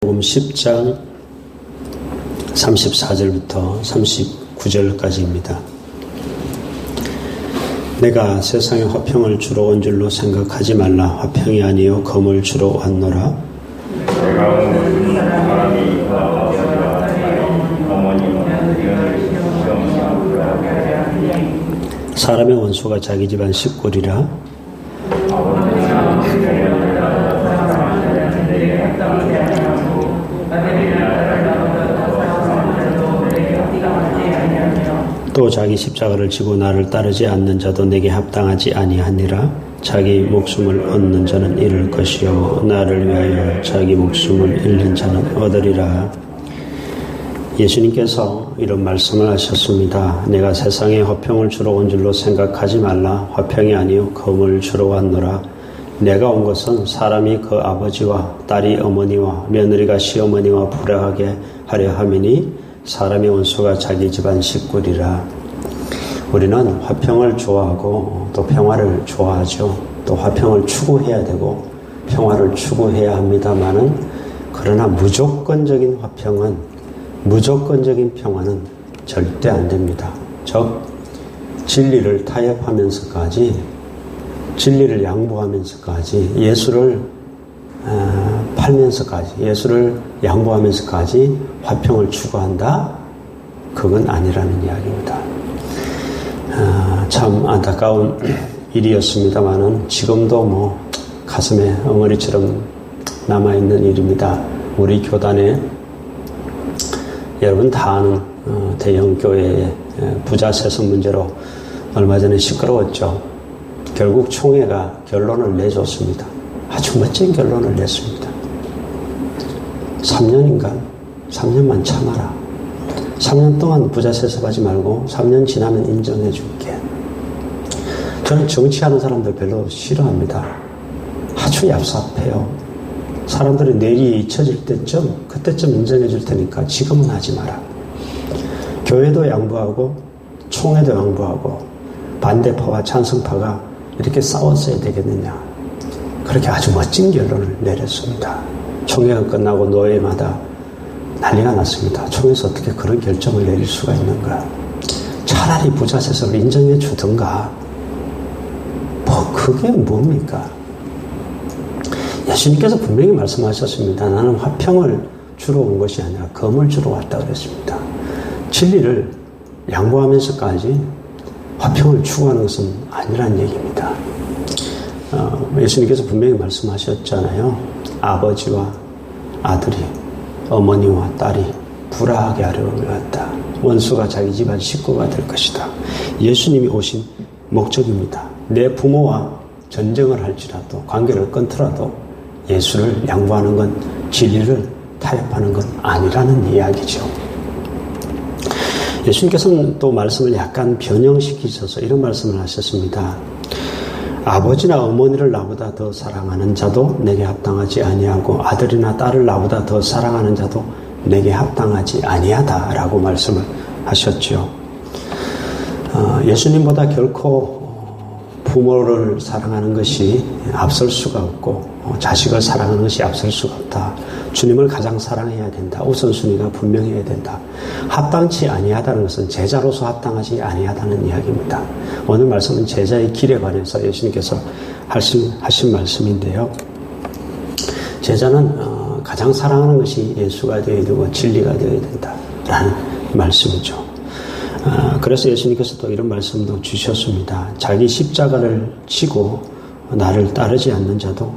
마태복음 10장 34절부터 39절까지입니다. 내가 세상에 화평을 주러 온 줄로 생각하지 말라. 화평이 아니요 검을 주러 왔노라. 사람의 원수가 자기 집안 식구리라. 또 자기 십자가를 지고 나를 따르지 않는 자도 내게 합당하지 아니하니라. 자기 목숨을 얻는 자는 잃을 것이요 나를 위하여 자기 목숨을 잃는 자는 얻으리라. 예수님께서 이런 말씀을 하셨습니다. 내가 세상에 화평을 주러 온 줄로 생각하지 말라. 화평이 아니요 검을 주러 왔노라. 내가 온 것은 사람이 그 아버지와 딸이 어머니와 며느리가 시어머니와 불화하게 하려 함이니 사람의 원수가 자기 집안 식구리라. 우리는 화평을 좋아하고 또 평화를 좋아하죠. 또 화평을 추구해야 되고 평화를 추구해야 합니다마는 그러나 무조건적인 화평은 무조건적인 평화는 절대 안 됩니다. 즉 진리를 타협하면서까지 진리를 양보하면서까지 예수를 팔면서까지 예수를 양보하면서까지 화평을 추구한다? 그건 아니라는 이야기입니다. 참 안타까운 일이었습니다만은 지금도 가슴에 엉어리처럼 남아있는 일입니다. 우리 교단에 여러분 다 아는 대형 교회의 부자 세습 문제로 얼마 전에 시끄러웠죠. 결국 총회가 결론을 내줬습니다. 아주 멋진 결론을 냈습니다. 3년인가? 3년만 참아라. 3년 동안 부자 세습하지 말고 3년 지나면 인정해 줄게. 저는 정치하는 사람들 별로 싫어합니다. 아주 얍삽해요. 사람들이 내리 잊혀질 때쯤 그때쯤 인정해 줄 테니까 지금은 하지 마라. 교회도 양보하고 총회도 양보하고 반대파와 찬성파가 이렇게 싸웠어야 되겠느냐. 그렇게 아주 멋진 결론을 내렸습니다. 총회가 끝나고 노회마다 난리가 났습니다. 총회에서 어떻게 그런 결정을 내릴 수가 있는가. 차라리 부자 세습을 인정해 주든가. 그게 뭡니까? 예수님께서 분명히 말씀하셨습니다. 나는 화평을 주러 온 것이 아니라 검을 주러 왔다 그랬습니다. 진리를 양보하면서까지 화평을 추구하는 것은 아니란 얘기입니다. 예수님께서 분명히 말씀하셨잖아요. 아버지와 아들이 어머니와 딸이 불화하게 하려고 왔다. 원수가 자기 집안 식구가 될 것이다. 예수님이 오신 목적입니다. 내 부모와 전쟁을 할지라도 관계를 끊더라도 예수를 양보하는 건 진리를 타협하는 건 아니라는 이야기죠. 예수님께서는 또 말씀을 약간 변형시키셔서 이런 말씀을 하셨습니다. 아버지나 어머니를 나보다 더 사랑하는 자도 내게 합당하지 아니하고 아들이나 딸을 나보다 더 사랑하는 자도 내게 합당하지 아니하다라고 말씀을 하셨죠. 예수님보다 결코 부모를 사랑하는 것이 앞설 수가 없고 자식을 사랑하는 것이 앞설 수가 없다. 주님을 가장 사랑해야 된다. 우선순위가 분명해야 된다. 합당치 아니하다는 것은 제자로서 합당하지 아니하다는 이야기입니다. 오늘 말씀은 제자의 길에 관해서 예수님께서 하신 말씀인데요. 제자는 가장 사랑하는 것이 예수가 되어야 되고 진리가 되어야 된다라는 말씀이죠. 그래서 예수님께서 또 이런 말씀도 주셨습니다. 자기 십자가를 지고 나를 따르지 않는 자도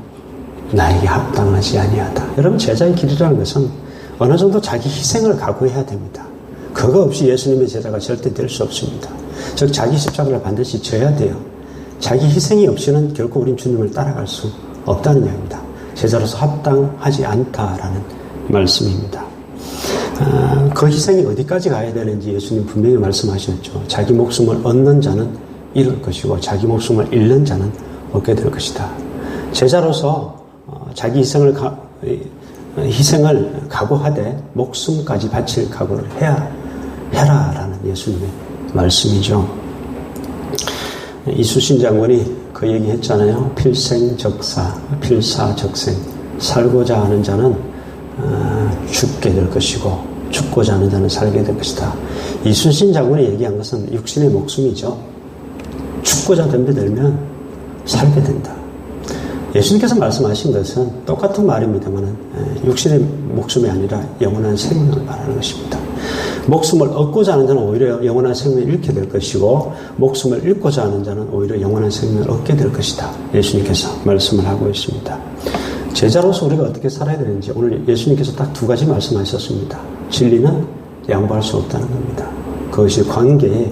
나에게 합당하지 아니하다. 여러분 제자의 길이라는 것은 어느 정도 자기 희생을 각오해야 됩니다. 그거 없이 예수님의 제자가 절대 될 수 없습니다. 즉 자기 십자가를 반드시 져야 돼요. 자기 희생이 없이는 결코 우린 주님을 따라갈 수 없다는 이야기입니다. 제자로서 합당하지 않다라는 말씀입니다. 그 희생이 어디까지 가야 되는지 예수님 분명히 말씀하셨죠. 자기 목숨을 얻는 자는 잃을 것이고 자기 목숨을 잃는 자는 얻게 될 것이다. 제자로서 자기 희생을 각오하되 목숨까지 바칠 각오를 해라라는 예수님의 말씀이죠. 이수신 장군이 그 얘기 했잖아요. 필생적사, 필사적생. 살고자 하는 자는 죽게 될 것이고 죽고자 하는 자는 살게 될 것이다. 이순신 장군이 얘기한 것은 육신의 목숨이죠. 죽고자 덤벼들면 살게 된다. 예수님께서 말씀하신 것은 똑같은 말입니다만 육신의 목숨이 아니라 영원한 생명을 말하는 것입니다. 목숨을 얻고자 하는 자는 오히려 영원한 생명을 잃게 될 것이고 목숨을 잃고자 하는 자는 오히려 영원한 생명을 얻게 될 것이다. 예수님께서 말씀을 하고 있습니다. 제자로서 우리가 어떻게 살아야 되는지 오늘 예수님께서 딱 두 가지 말씀하셨습니다. 진리는 양보할 수 없다는 겁니다. 그것이 관계에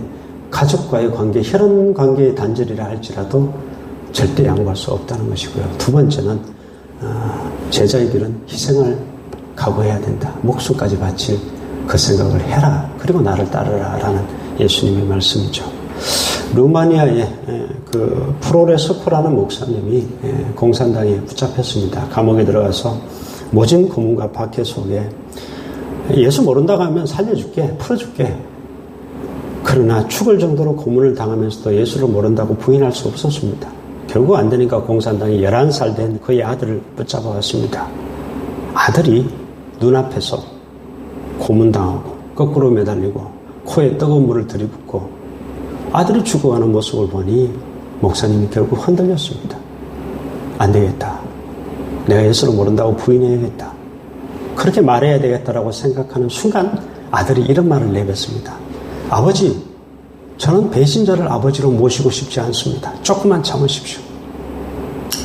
가족과의 관계, 혈연 관계의 단절이라 할지라도 절대 양보할 수 없다는 것이고요. 두 번째는 제자의 길은 희생을 각오해야 된다. 목숨까지 바칠 그 생각을 해라. 그리고 나를 따르라 라는 예수님의 말씀이죠. 루마니아의 그 프로레스코라는 목사님이 공산당에 붙잡혔습니다. 감옥에 들어가서 모진 고문과 박해 속에 예수 모른다고 하면 살려줄게, 풀어줄게. 그러나 죽을 정도로 고문을 당하면서도 예수를 모른다고 부인할 수 없었습니다. 결국 안 되니까 공산당이 11살 된 그의 아들을 붙잡아왔습니다. 아들이 눈앞에서 고문당하고 거꾸로 매달리고 코에 뜨거운 물을 들이붓고 아들이 죽어가는 모습을 보니 목사님이 결국 흔들렸습니다. 안 되겠다. 내가 예수를 모른다고 부인해야겠다. 그렇게 말해야 되겠다라고 생각하는 순간 아들이 이런 말을 내뱉습니다. 아버지, 저는 배신자를 아버지로 모시고 싶지 않습니다. 조금만 참으십시오.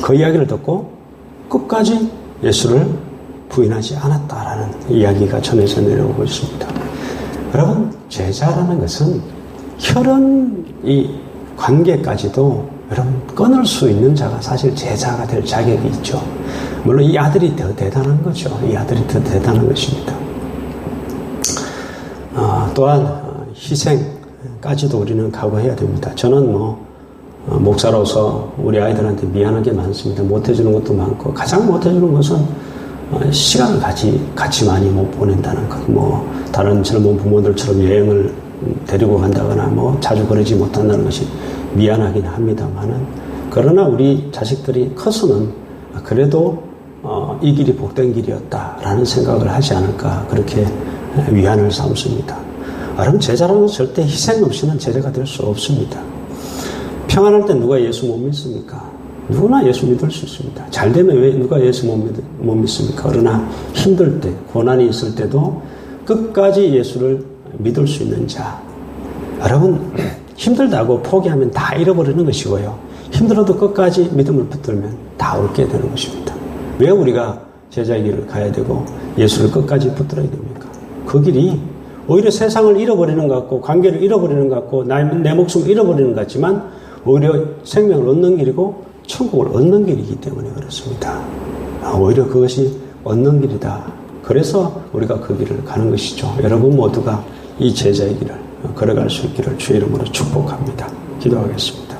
그 이야기를 듣고 끝까지 예수를 부인하지 않았다라는 이야기가 전해져 내려오고 있습니다. 여러분, 제자라는 것은 혈연 이 관계까지도 여러분 끊을 수 있는 자가 사실 제자가 될 자격이 있죠. 물론 이 아들이 더 대단한 거죠. 이 아들이 더 대단한 것입니다. 또한 희생까지도 우리는 각오해야 됩니다. 저는 목사로서 우리 아이들한테 미안한 게 많습니다. 못해주는 것도 많고 가장 못해주는 것은 시간을 같이 많이 못 보낸다는 것. 다른 젊은 부모들처럼 여행을 데리고 간다거나 자주 그러지 못한다는 것이 미안하긴 합니다만은 그러나 우리 자식들이 커서는 그래도 이 길이 복된 길이었다라는 생각을 하지 않을까 그렇게 위안을 삼습니다. 여러분, 제자라는 절대 희생 없이는 제자가 될 수 없습니다. 평안할 때 누가 예수 못 믿습니까? 누구나 예수 믿을 수 있습니다. 잘 되면 왜 누가 예수 못 믿습니까? 그러나 힘들 때, 고난이 있을 때도 끝까지 예수를 믿을 수 있는 자. 여러분, 힘들다고 포기하면 다 잃어버리는 것이고요. 힘들어도 끝까지 믿음을 붙들면 다 얻게 되는 것입니다. 왜 우리가 제자의 길을 가야 되고 예수를 끝까지 붙들어야 됩니까? 그 길이 오히려 세상을 잃어버리는 것 같고 관계를 잃어버리는 것 같고 내 목숨을 잃어버리는 것 같지만 오히려 생명을 얻는 길이고 천국을 얻는 길이기 때문에 그렇습니다. 오히려 그것이 얻는 길이다. 그래서 우리가 그 길을 가는 것이죠. 여러분 모두가 이 제자의 길을 걸어갈 수 있기를 주의 이름으로 축복합니다. 기도하겠습니다.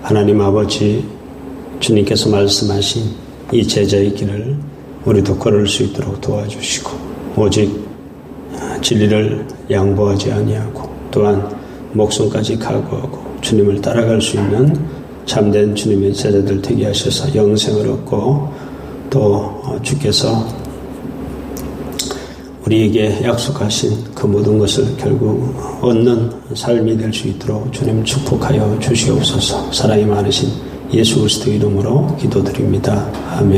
하나님 아버지, 주님께서 말씀하신 이 제자의 길을 우리도 걸을 수 있도록 도와주시고 오직 진리를 양보하지 아니하고 또한 목숨까지 각오하고 주님을 따라갈 수 있는 참된 주님의 제자들 되게 하셔서 영생을 얻고 또 주께서 우리에게 약속하신 그 모든 것을 결국 얻는 삶이 될 수 있도록 주님 축복하여 주시옵소서. 사랑이 많으신 예수 그리스도 이름으로 기도드립니다. 아멘.